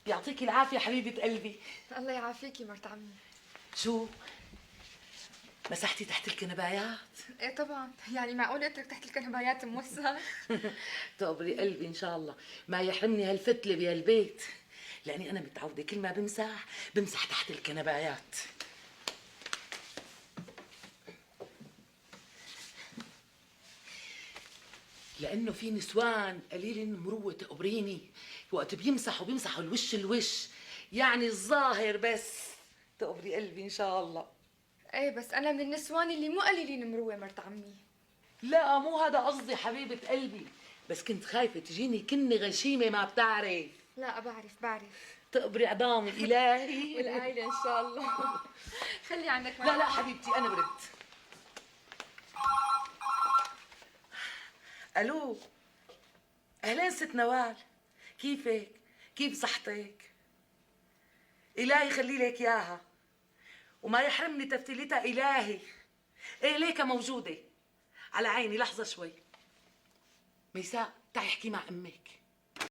يعطيك العافية حبيبة قلبي. الله يعافيكي مرت عمي. شو؟ مسحتي تحت الكنبايات؟ ايه طبعا، يعني معقول اترك تحت الكنبايات موسخ؟ تقبري قلبي ان شاء الله ما يحرمني هالفتلة بهالبيت، لاني انا متعودة كل ما بمسح تحت الكنبايات. لانه في نسوان قليل المروه تقبريني وقت بيمسحوا الوش، يعني الظاهر بس. تقبري قلبي ان شاء الله. ايه بس انا من النسوان اللي مو قليلين مروه مرت عمي. لا مو هذا قصدي حبيبه قلبي، بس كنت خايفه تجيني كني غشيمه ما بتعرف. لا بعرف. تقبري عظام الهي. والعائله ان شاء الله. خلي عندك لا حبيبتي انا برد. الو، اهلين ست نوال، كيفك؟ كيف صحتك؟ الهي يخلي لك اياها وما يحرمني تفتيلتها الهي. ايه ليكا موجوده على عيني. لحظه شوي. ميساء تعي احكي مع امك.